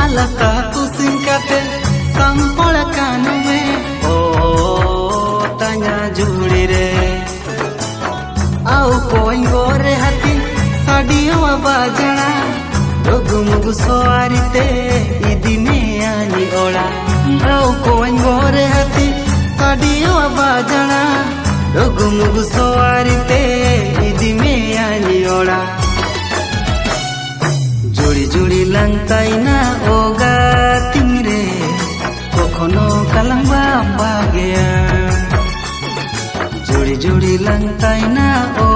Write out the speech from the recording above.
alaka kusing kate sampol kanu me o tanya juri re au koin gore hati sadio bajana dogumugu soari te idine ani ola au koin gore hati sadio bajana dogumugu soari te idine ani ola जुड़ी जुड़ी लंकाई ना ओगा तिंगरे कोखनो कलंबा बागेया जुड़ी जुड़ी लंकाई ना ओ